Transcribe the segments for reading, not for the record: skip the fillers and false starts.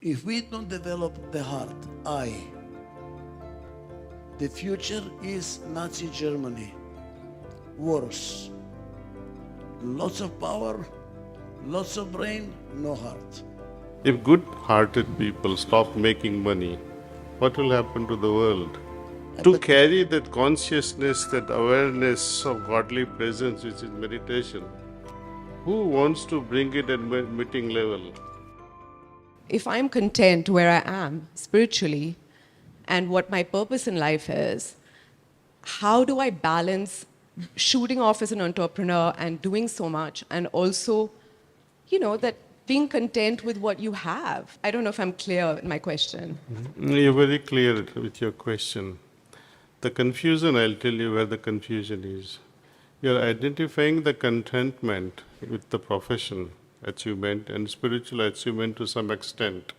If we don't develop the heart, the future is Nazi Germany. Wars. Lots of power, lots of brain, no heart. If good-hearted people stop making money, what will happen to the world? To carry that consciousness, that awareness of godly presence, which is meditation, who wants to bring it at meeting level? If I'm content where I am spiritually and what my purpose in life is, how do I balance shooting off as an entrepreneur and doing so much and also, that being content with what you have? I don't know if I'm clear in my question. You're very clear with your question. The confusion, I'll tell you where the confusion is. You're identifying the contentment with the profession achievement and spiritual achievement to some extent.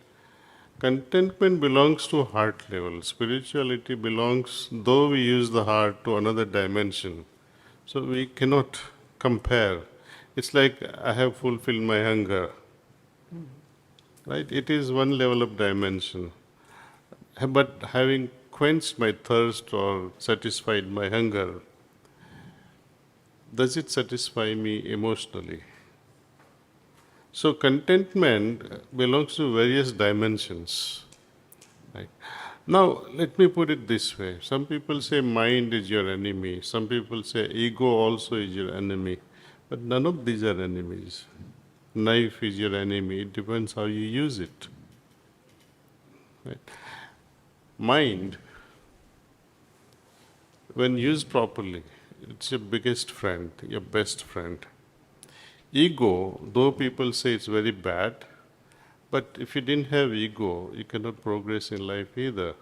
Contentment belongs to heart level. Spirituality belongs, though we use the heart, to another dimension. So we cannot compare. It's like I have fulfilled my hunger. Right? It is one level of dimension. But having quenched my thirst or satisfied my hunger, does it satisfy me emotionally? So contentment belongs to various dimensions. Right? Now, let me put it this way. Some people say mind is your enemy. Some people say ego also is your enemy. But none of these are enemies. Knife is your enemy. It depends how you use it. Right? Mind, when used properly, it's your biggest friend, your best friend. Ego, though people say it's very bad, but if you didn't have ego, you cannot progress in life either.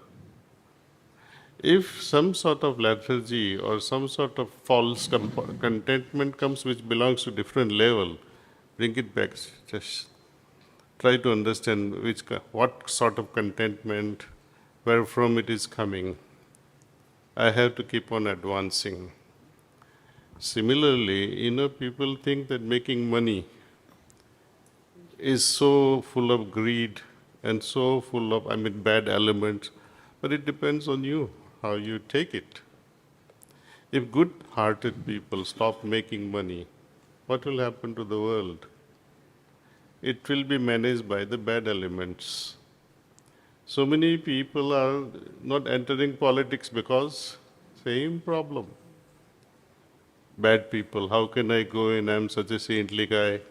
If some sort of lethargy or some sort of false contentment comes which belongs to different level, bring it back. Just try to understand what sort of contentment, where from it is coming. I have to keep on advancing. Similarly, people think that making money is so full of greed and so full of, bad elements, but it depends on you, how you take it. If good-hearted people stop making money, what will happen to the world? It will be managed by the bad elements. So many people are not entering politics because same problem. Bad people, how can I go in? I'm such a saintly guy.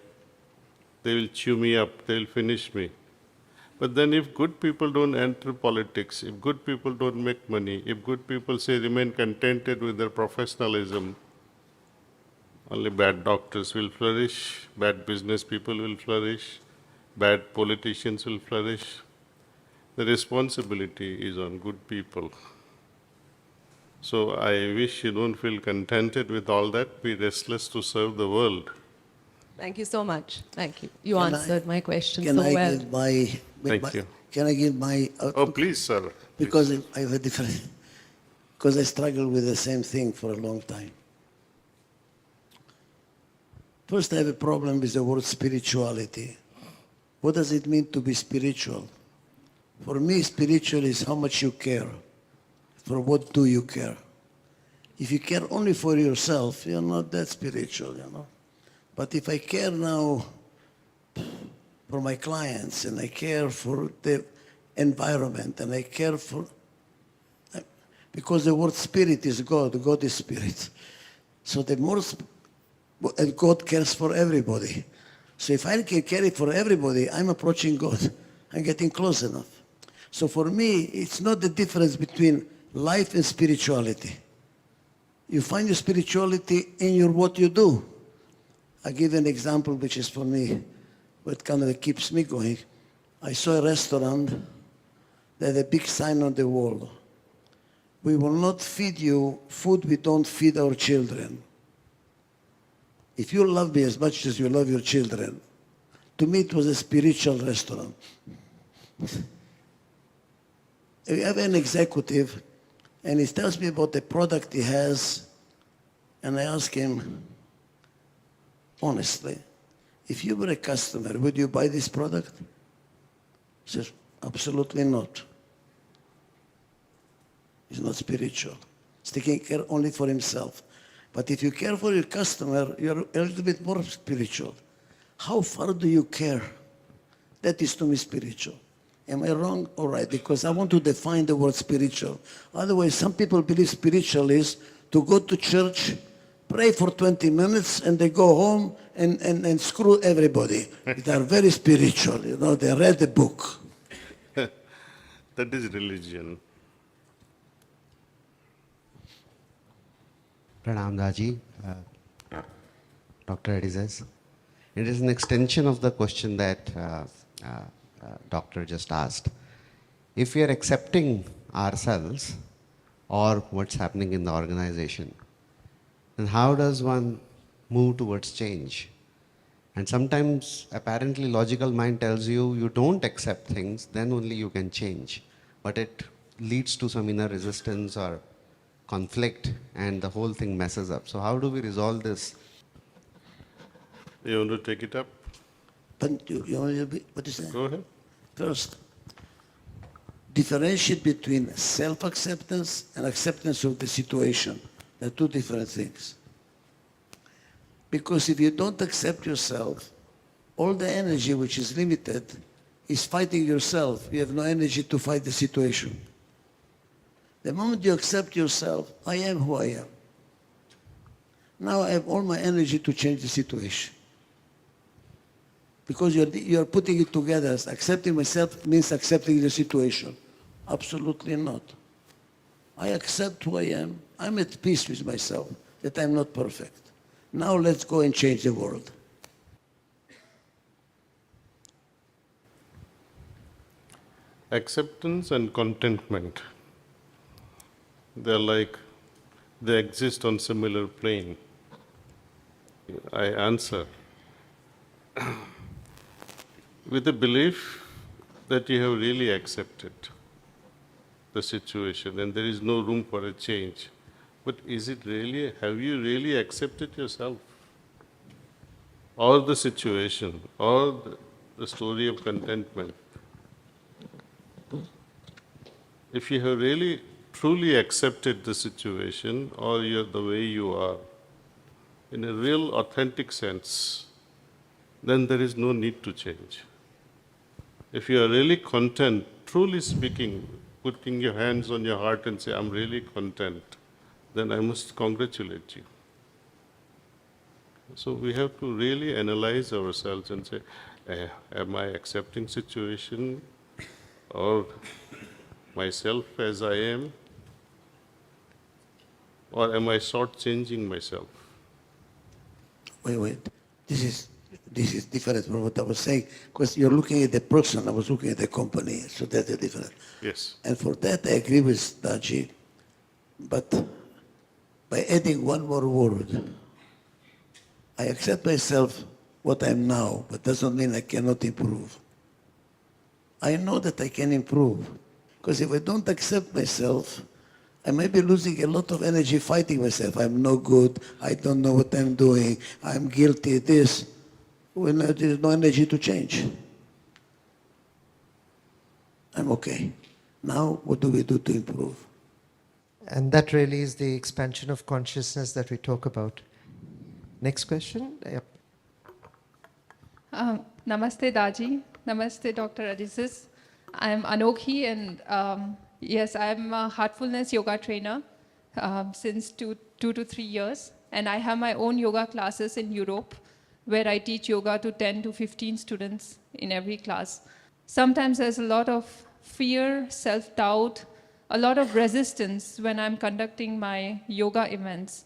They will chew me up, they will finish me. But then if good people don't enter politics, if good people don't make money, if good people say remain contented with their professionalism, only bad doctors will flourish, bad business people will flourish, bad politicians will flourish. The responsibility is on good people. So I wish you don't feel contented with all that. Be restless to serve the world. Thank you so much. Thank you. You answered my question so Can I well. give my... Thank you. Can I give my... Oh, please, sir. Because I have a different... Because I struggled with the same thing for a long time. First, I have a problem with the word spirituality. What does it mean to be spiritual? For me, spiritual is how much you care. For what do you care? If you care only for yourself, you're not that spiritual, But if I care now for my clients, and I care for the environment, and I care for... Because the word spirit is God, God is spirit. So the more... And God cares for everybody. So if I can care for everybody, I'm approaching God. I'm getting close enough. So for me, it's not the difference between life and spirituality. You find your spirituality in your what you do. I give an example which is for me, what kind of keeps me going. I saw a restaurant that had a big sign on the wall. We will not feed you food we don't feed our children. If you love me as much as you love your children, to me it was a spiritual restaurant. We have an executive, and he tells me about the product he has, and I ask him, honestly, if you were a customer, would you buy this product? Says, absolutely not. He's not spiritual. He's taking care only for himself. But if you care for your customer, you're a little bit more spiritual. How far do you care? That is to me spiritual. Am I wrong? All right, because I want to define the word spiritual. Otherwise, some people believe spiritual is to go to church, pray for 20 minutes, and they go home and screw everybody. They are very spiritual, you know, they read the book. That is religion. Pranam Daaji, Dr. Adizes. It is an extension of the question that Doctor just asked. If we are accepting ourselves or what's happening in the organization, then how does one move towards change? And sometimes apparently logical mind tells you, you don't accept things, then only you can change. But it leads to some inner resistance or conflict and the whole thing messes up. So how do we resolve this? You want to take it up? But you want to be, what is that? Go ahead. First, differentiate between self-acceptance and acceptance of the situation. They're two different things. Because if you don't accept yourself, all the energy which is limited is fighting yourself. You have no energy to fight the situation. The moment you accept yourself, I am who I am. Now I have all my energy to change the situation. Because you're putting it together. Accepting myself means accepting the situation. Absolutely not. I accept who I am. I'm at peace with myself, that I'm not perfect. Now let's go and change the world. Acceptance and contentment, they exist on similar plane. I answer with the belief that you have really accepted the situation and there is no room for a change. But is it really, have you really accepted yourself? Or the situation, or the story of contentment? If you have really truly accepted the situation or you're the way you are, in a real authentic sense, then there is no need to change. If you are really content, truly speaking, putting your hands on your heart and say, I'm really content, then I must congratulate you. So we have to really analyze ourselves and say, am I accepting situation or myself as I am? Or am I shortchanging myself? Wait. This is different from what I was saying, because you're looking at the person, I was looking at the company, so that's different. Yes. And for that I agree with Daaji, but by adding one more word, I accept myself what I'm now, but doesn't mean I cannot improve. I know that I can improve, because if I don't accept myself, I may be losing a lot of energy fighting myself. I'm no good, I don't know what I'm doing, I'm guilty, this, when there's no energy to change. I'm okay. Now, what do we do to improve? And that really is the expansion of consciousness that we talk about. Next question. Yep. Namaste, Daaji. Namaste, Dr. Adizes. I am Anokhi, and yes, I am a Heartfulness yoga trainer since two to 3 years. And I have my own yoga classes in Europe, where I teach yoga to 10 to 15 students in every class. Sometimes there's a lot of fear, self-doubt, a lot of resistance when I'm conducting my yoga events.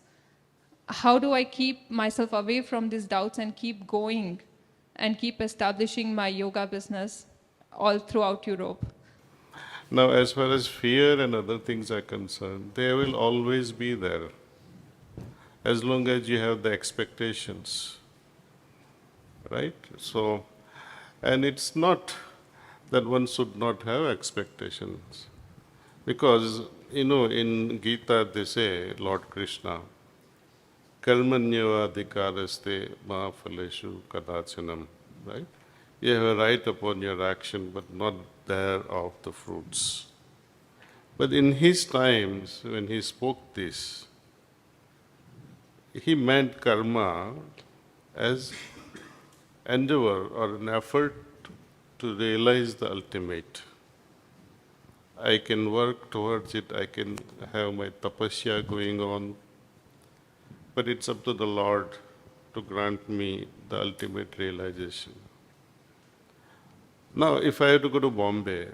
How do I keep myself away from these doubts and keep going and keep establishing my yoga business all throughout Europe? Now, as far as fear and other things are concerned, they will always be there, as long as you have the expectations, right? So, and it's not that one should not have expectations, because, in Gita they say, Lord Krishna, karmanya adhikaraste ma phaleshu kadachanam, right? You have a right upon your action, but not thereof the fruits. But in his times, when he spoke this, he meant karma as endeavor or an effort to realize the ultimate. I can work towards it, I can have my tapasya going on, but it's up to the Lord to grant me the ultimate realization. Now, if I have to go to Bombay,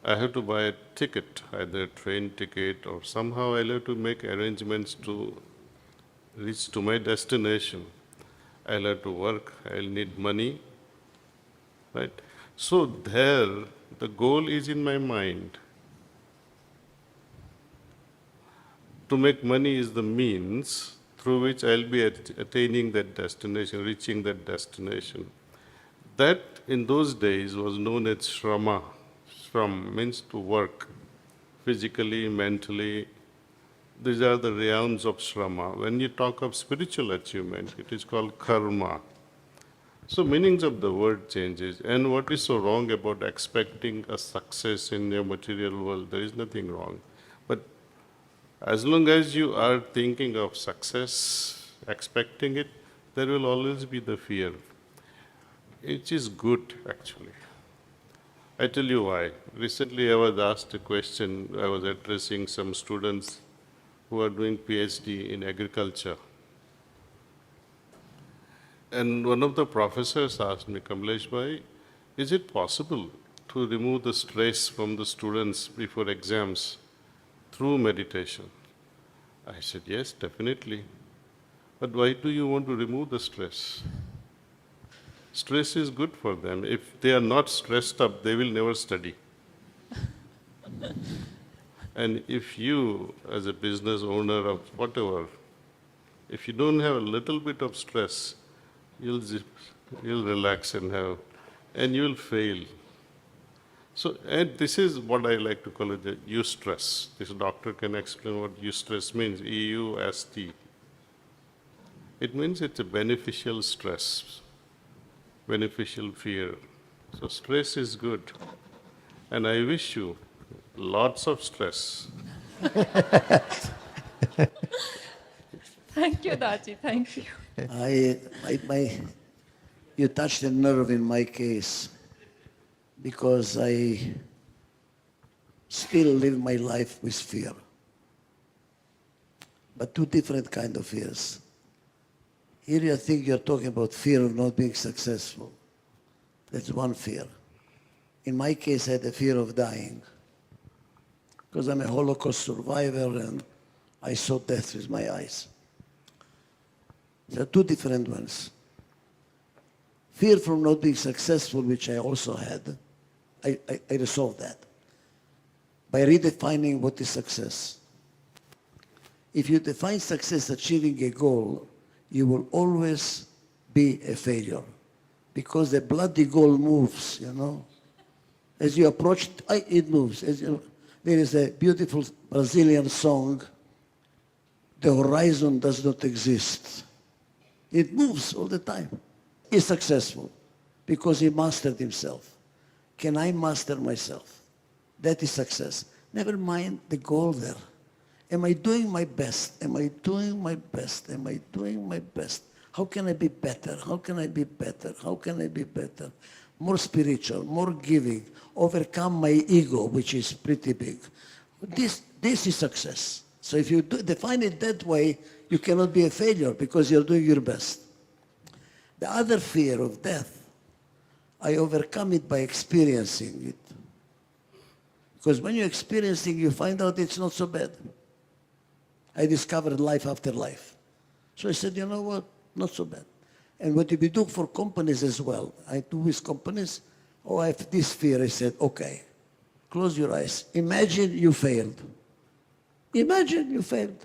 I have to buy a ticket, either a train ticket or somehow I'll have to make arrangements to reach to my destination. I'll have to work, I'll need money, right? So there, the goal is in my mind. To make money is the means through which I'll be attaining that destination, reaching that destination. That in those days was known as shrama. Shram means to work, physically, mentally. These are the realms of shrama. When you talk of spiritual achievement, it is called karma. So meanings of the word changes. And what is so wrong about expecting a success in your material world? There is nothing wrong. But as long as you are thinking of success, expecting it, there will always be the fear. It is good, actually. I tell you why. Recently I was asked a question. I was addressing some students who are doing PhD in agriculture. And one of the professors asked me, Kamlesh bhai, is it possible to remove the stress from the students before exams through meditation? I said, yes, definitely. But why do you want to remove the stress? Stress is good for them. If they are not stressed up, they will never study. And if you, as a business owner of whatever, if you don't have a little bit of stress, you'll relax and you'll fail. So, and this is what I like to call it the eustress. This doctor can explain what eustress means, E-U-S-T. It means it's a beneficial stress, beneficial fear. So stress is good. And I wish you lots of stress. Thank you, Daaji. Thank you. You touched a nerve in my case because I still live my life with fear. But two different kind of fears. Here you think you're talking about fear of not being successful. That's one fear. In my case, I had a fear of dying because I'm a Holocaust survivor and I saw death with my eyes. There are two different ones. Fear from not being successful, which I also had, I resolved that by redefining what is success. If you define success achieving a goal, you will always be a failure because the bloody goal moves, you know. As you approach, it moves. There is a beautiful Brazilian song, "The horizon does not exist." It moves all the time. He's successful because he mastered himself. Can I master myself? That is success. Never mind the goal there. Am I doing my best? Am I doing my best? Am I doing my best? How can I be better? How can I be better? How can I be better? More spiritual, more giving, overcome my ego, which is pretty big. This is success. So if you define it that way, you cannot be a failure because you're doing your best. The other fear of death, I overcome it by experiencing it. Because when you're experiencing, you find out it's not so bad. I discovered life after life. So I said, you know what, not so bad. And what we do for companies as well, I do with companies, I have this fear. I said, okay, close your eyes. Imagine you failed. Imagine you failed.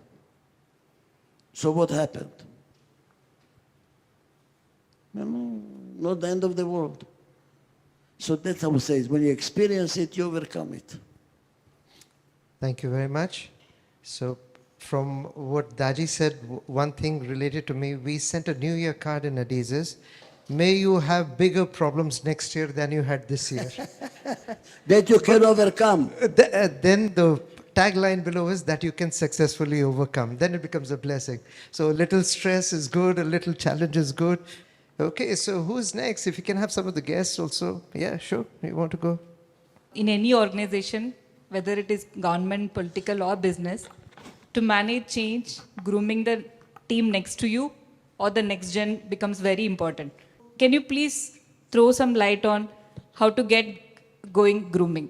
So what happened? No, not the end of the world. So that's how I say it. When you experience it, you overcome it. Thank you very much. So from what Daaji said, one thing related to me, we sent a New Year card in Adizes, may you have bigger problems next year than you had this year. That you can overcome. Then the tagline below is that you can successfully overcome. Then it becomes a blessing. So a little stress is good, a little challenge is good. Okay, so who's next? If you can have some of the guests also. Yeah, sure. You want to go? In any organization, whether it is government, political, or business, to manage change, grooming the team next to you or the next gen becomes very important. Can you please throw some light on how to get going grooming?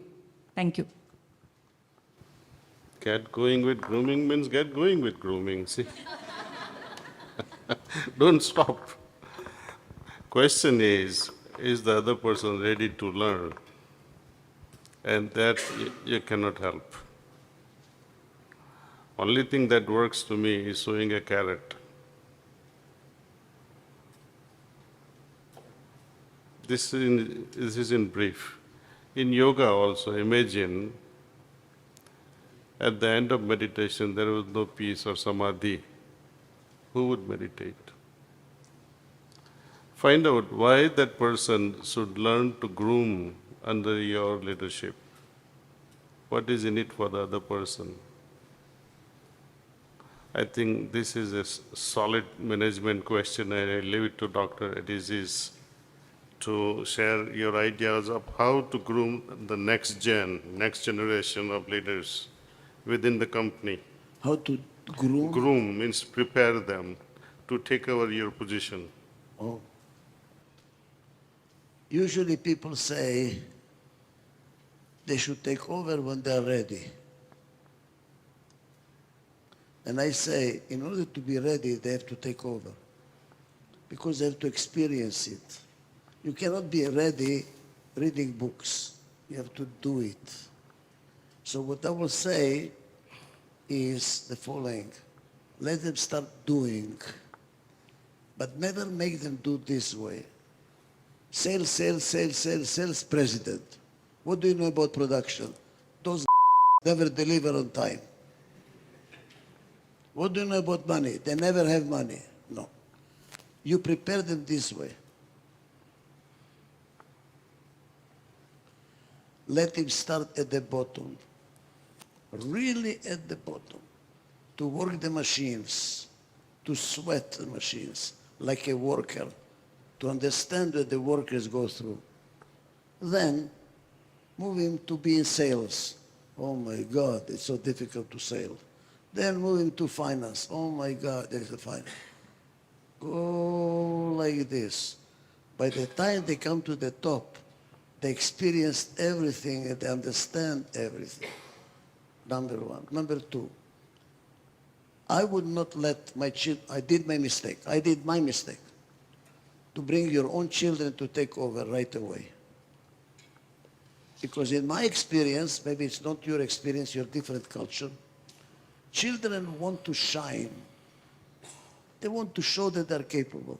Thank you. Get going with grooming means get going with grooming, see. Don't stop. Question is the other person ready to learn? And that you cannot help. Only thing that works to me is showing a carrot. This is in brief. In yoga also, imagine at the end of meditation there was no peace or samadhi. Who would meditate? Find out why that person should learn to groom under your leadership. What is in it for the other person? I think this is a solid management question, and I leave it to Dr. Adizes to share your ideas of how to groom the next generation of leaders within the company. How to groom? Groom means prepare them to take over your position. Oh. Usually people say they should take over when they are ready. And I say, in order to be ready, they have to take over. Because they have to experience it. You cannot be ready reading books. You have to do it. So what I will say is the following. Let them start doing, but never make them do this way. Sales president. What do you know about production? Those never deliver on time. What do you know about money? They never have money. No. You prepare them this way. Let him start at the bottom. Really at the bottom. To work the machines. To sweat the machines like a worker. To understand what the workers go through. Then move him to be in sales. Oh my God, it's so difficult to sell. Then move him to finance. Oh my God, there's the finance. Go like this. By the time they come to the top, they experienced everything and they understand everything. Number one. Number two, I would not let my children, I did my mistake. To bring your own children to take over right away. Because in my experience, maybe it's not your experience, your different culture, children want to shine. They want to show that they're capable.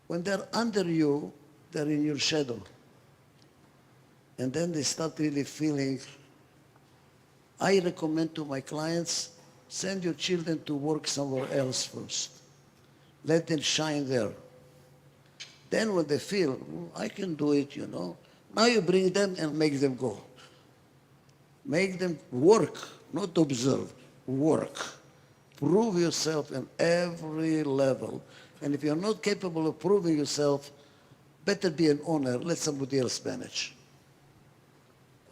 When they're under you, they're in your shadow. And then they start really feeling, I recommend to my clients, send your children to work somewhere else first. Let them shine there. Then when they feel, I can do it, you know, now you bring them and make them go. Make them work, not observe, work. Prove yourself in every level. And if you're not capable of proving yourself, better be an owner, let somebody else manage.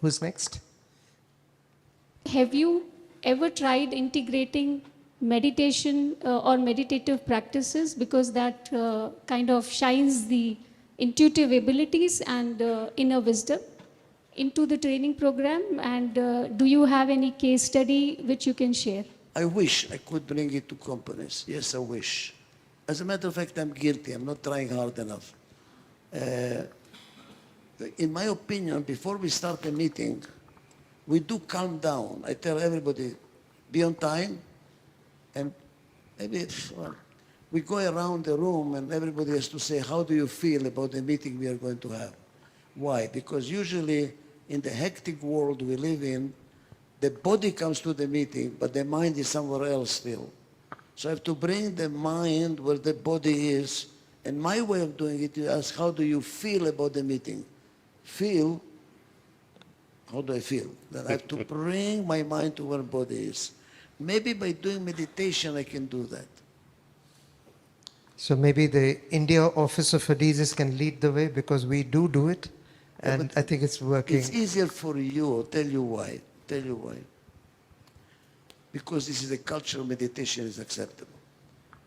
Who's next? Have you ever tried integrating meditation or meditative practices, because that kind of shines the intuitive abilities and inner wisdom into the training program? And do you have any case study which you can share? I wish I could bring it to companies. Yes, I wish. As a matter of fact, I'm guilty. I'm not trying hard enough. In my opinion, before we start a meeting, we do calm down. I tell everybody, be on time, and maybe we go around the room and everybody has to say, how do you feel about the meeting we are going to have? Why? Because usually in the hectic world we live in, the body comes to the meeting, but the mind is somewhere else still. So I have to bring the mind where the body is And my way of doing it, you ask, how do you feel about the meeting? Feel, how do I feel? That I have to bring my mind to where body is. Maybe by doing meditation, I can do that. So maybe the India office of Adizes can lead the way because we do it. And I think it's working. It's easier for you. I'll tell you why. Tell you why. Because this is a cultural meditation is acceptable.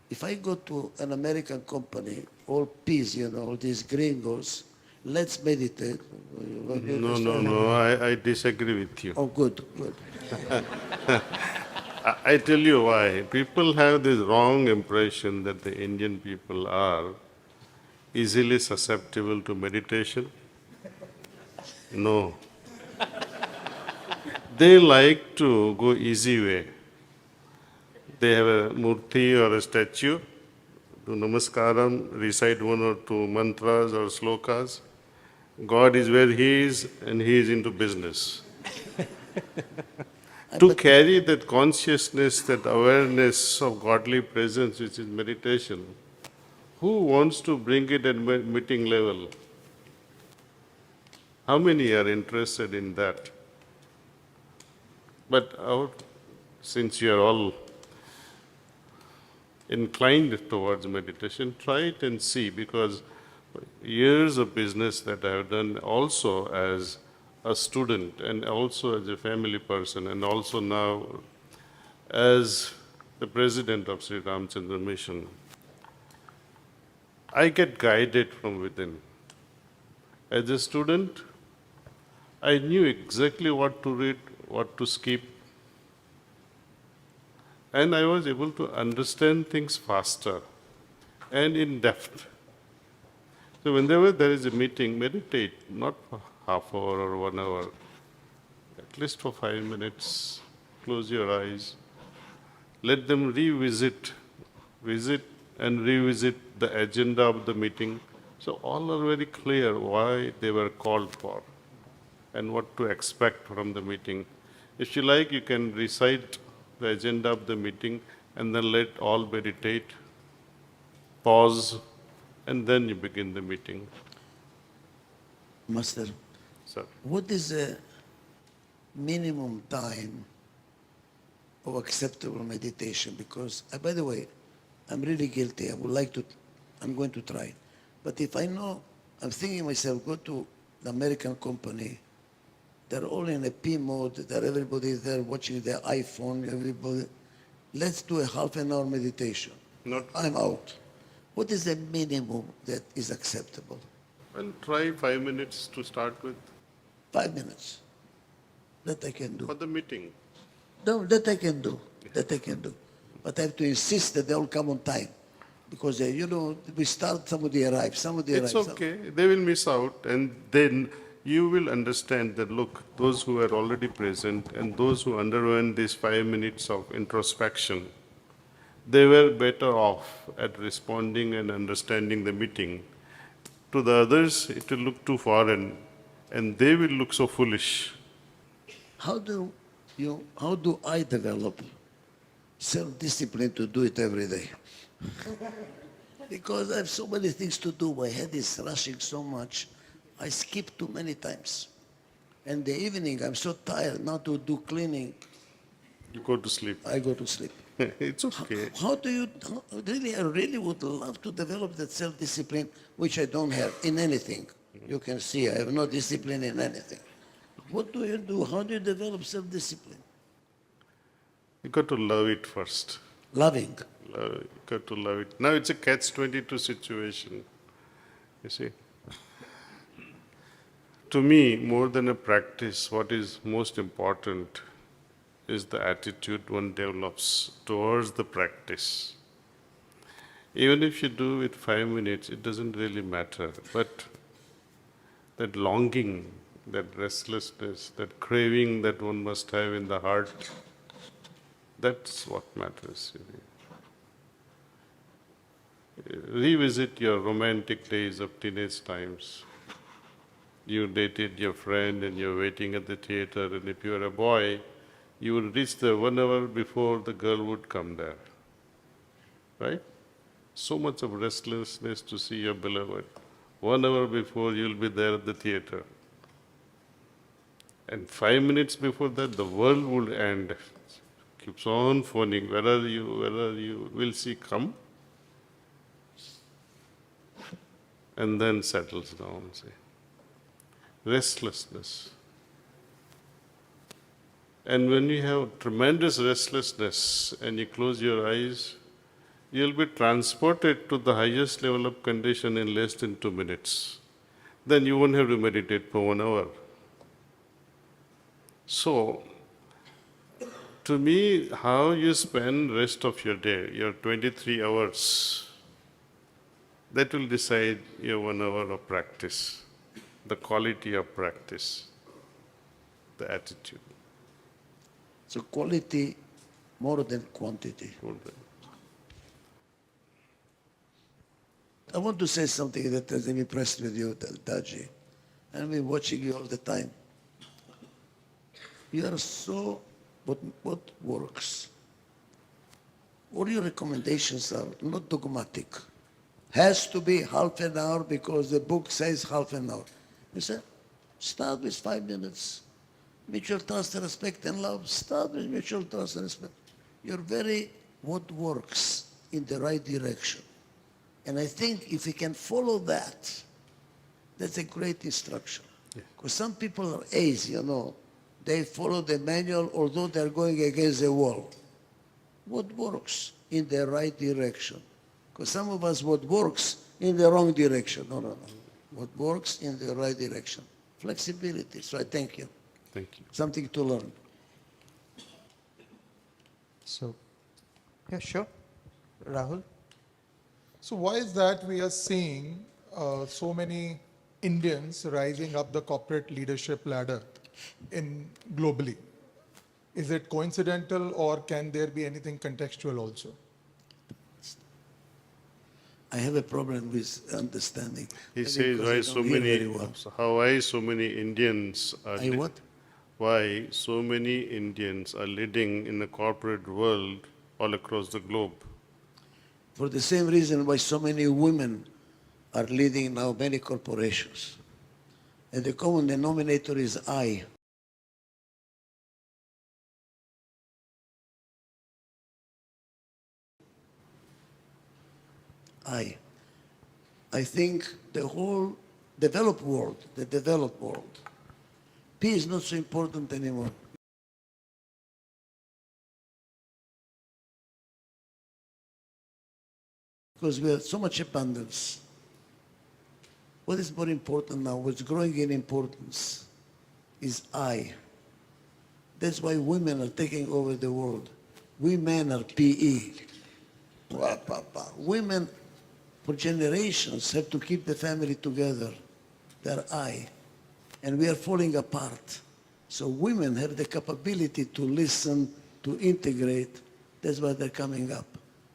If I go to an American company, all peace, all these gringos, let's meditate. No, I disagree with you. Oh, good. I tell you why. People have this wrong impression that the Indian people are easily susceptible to meditation. No. They like to go easy way. They have a murti or a statue, do namaskaram, recite one or two mantras or slokas. God is where He is and He is into business. To carry that consciousness, that awareness of godly presence, which is meditation, who wants to bring it at meeting level? How many are interested in that? But since you are all inclined towards meditation, try it and see, because years of business that I have done also as a student and also as a family person and also now as the president of Sri Ramchandra Mission, I get guided from within. As a student, I knew exactly what to read, what to skip, and I was able to understand things faster and in depth. So whenever there is a meeting, meditate, not for half hour or 1 hour, at least for 5 minutes, close your eyes, let them visit and revisit the agenda of the meeting. So all are very clear why they were called for and what to expect from the meeting. If you like, you can recite the agenda of the meeting and then let all meditate, pause, and then you begin the meeting. Master, Sir. what is the minimum time of acceptable meditation? Because, by the way, I'm really guilty. I'm going to try. But if I know, I'm thinking myself, go to the American company, they're all in a P mode, everybody is there watching their iPhone, everybody. Let's do a half an hour meditation. I'm out. What is the minimum that is acceptable? Well, try 5 minutes to start with. 5 minutes. That I can do. For the meeting. No, that I can do. But I have to insist that they all come on time. Because, we start, somebody arrives. It's okay. They will miss out, and then you will understand that, look, those who are already present and those who underwent these 5 minutes of introspection, they were better off at responding and understanding the meeting. To the others, it will look too foreign, and they will look so foolish. How do I develop self-discipline to do it every day? Because I have so many things to do. My head is rushing so much. I skip too many times. And the evening, I'm so tired now to do cleaning. You go to sleep. I go to sleep. It's okay. I really would love to develop that self-discipline, which I don't have in anything. You can see I have no discipline in anything. What do you do? How do you develop self-discipline? You got to love it first. Loving. You got to love it. Now it's a catch-22 situation, you see. To me, more than a practice, what is most important is the attitude one develops towards the practice. Even if you do it 5 minutes, it doesn't really matter. But that longing, that restlessness, that craving that one must have in the heart, that's what matters. Revisit your romantic days of teenage times. You dated your friend and you're waiting at the theater, and if you were a boy, you would reach there 1 hour before the girl would come there. Right? So much of restlessness to see your beloved. 1 hour before, you'll be there at the theater. And 5 minutes before that, the world will end. Keeps on phoning, where are you? Will she come? And then settles down, say. Restlessness. And when you have tremendous restlessness and you close your eyes, you'll be transported to the highest level of condition in less than 2 minutes. Then you won't have to meditate for 1 hour. So, to me, how you spend rest of your day, your 23 hours, that will decide your 1 hour of practice, the quality of practice, the attitude. So quality more than quantity. I want to say something that has been impressed with you, Daaджи. I've been watching you all the time. You are so, what works? All your recommendations are not dogmatic. Has to be half an hour because the book says half an hour. You said, start with 5 minutes. Mutual trust, respect, and love. Start with mutual trust and respect. You're very what works in the right direction. And I think if you can follow that, that's a great instruction. Because some people are A's, you know. They follow the manual although they're going against the wall. What works in the right direction? Because some of us, what works in the wrong direction. No. What works in the right direction. Flexibility. So I thank you. Thank you. Something to learn. So, yeah, sure. Rahul? So why is that we are seeing so many Indians rising up the corporate leadership ladder globally? Is it coincidental or can there be anything contextual also? I have a problem with understanding. He Maybe says because I don't hear very well. why so many Indians are What? why so many Indians are leading in the corporate world all across the globe. For the same reason why so many women are leading now many corporations. And the common denominator is I. I think the whole developed world, P is not so important anymore. Because we have so much abundance. What is more important now, what's growing in importance is I. That's why women are taking over the world. We men are PE. Women for generations have to keep the family together. They're I. And we are falling apart. So women have the capability to listen, to integrate. That's why they're coming up.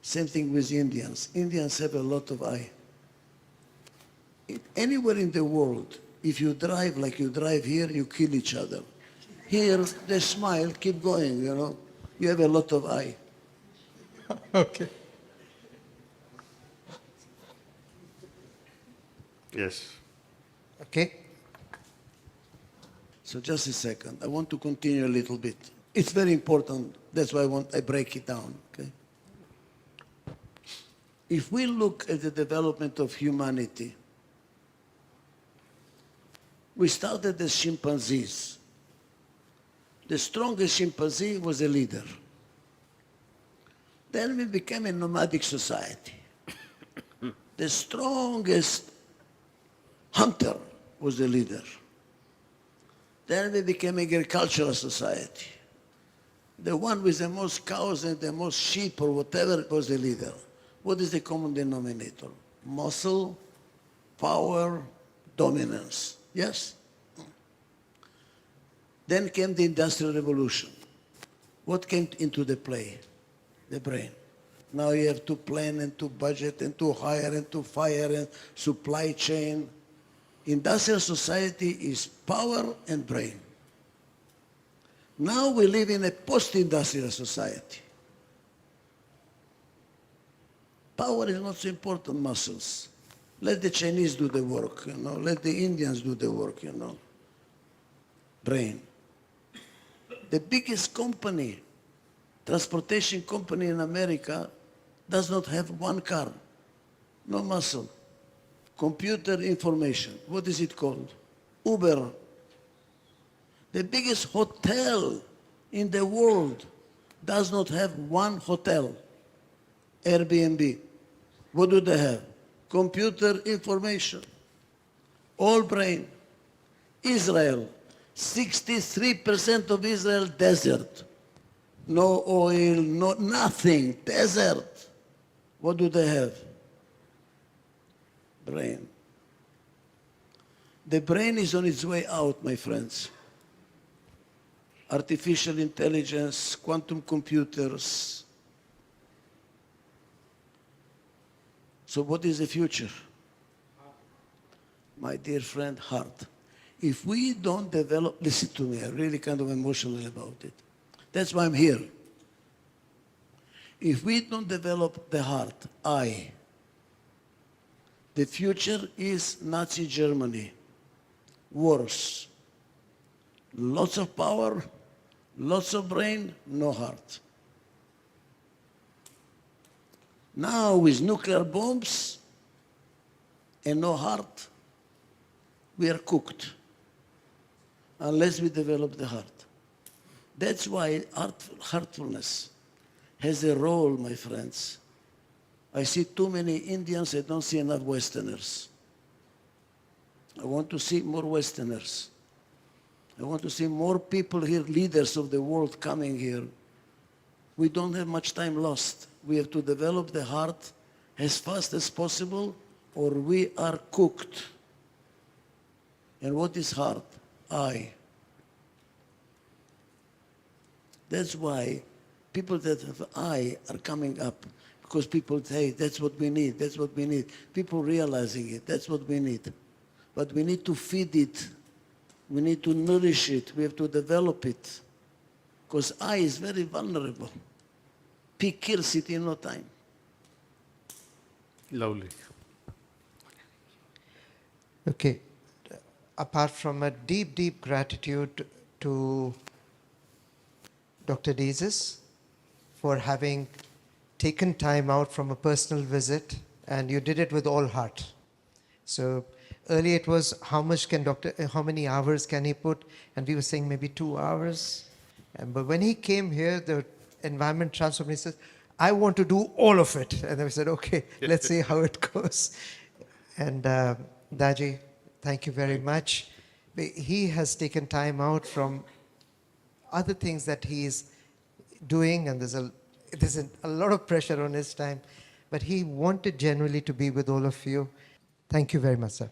Same thing with Indians. Indians have a lot of I. Anywhere in the world, if you drive like you drive here, you kill each other. Here, they smile, keep going, you know. You have a lot of I. Okay. Yes. Okay. So just a second. I want to continue a little bit. It's very important. That's why I break it down. Okay. If we look at the development of humanity, we started as chimpanzees. The strongest chimpanzee was a leader. Then we became a nomadic society. The strongest hunter was the leader. Then we became agricultural society. The one with the most cows and the most sheep or whatever was the leader. What is the common denominator? Muscle, power, dominance. Yes? Then came the Industrial Revolution. What came into the play? The brain. Now you have to plan and to budget and to hire and to fire and supply chain. Industrial society is power and brain. Now we live in a post-industrial society. Power is not so important, muscles. Let the Chinese do the work, let the Indians do the work, Brain. The biggest company, transportation company in America, does not have one car, no muscle. Computer information, what is it called? Uber. The biggest hotel in the world does not have one hotel. Airbnb. What do they have? Computer information. All brain. Israel. 63% of Israel desert. No oil, no nothing. Desert. What do they have? Brain. The brain is on its way out, my friends. Artificial intelligence, quantum computers. So what is the future? My dear friend, heart. If we don't develop, listen to me, I'm really kind of emotional about it. That's why I'm here. If we don't develop the heart, the future is Nazi Germany. Worse. Lots of power, lots of brain, no heart. Now with nuclear bombs and no heart, we are cooked unless we develop the heart. That's why heartfulness has a role, my friends. I see too many Indians, I don't see enough Westerners. I want to see more Westerners. I want to see more people here, leaders of the world coming here. We don't have much time lost. We have to develop the heart as fast as possible or we are cooked. And what is heart? That's why people that have are coming up, because people say, that's what we need, that's what we need. People realizing it, that's what we need. But we need to feed it. We need to nourish it. We have to develop it. Because is very vulnerable. P kills it in no time. Lovely. Okay. Apart from a deep, deep gratitude to Dr. Adizes for having taken time out from a personal visit, and you did it with all heart. So earlier it was how many hours can he put, and we were saying maybe 2 hours. But when he came here, the environment transformed. He says, I want to do all of it. And then we said, okay, let's see how it goes. And Daaджи, thank you very much. He has taken time out from other things that he is doing, and there's a lot of pressure on his time. But he wanted genuinely to be with all of you. Thank you very much, sir.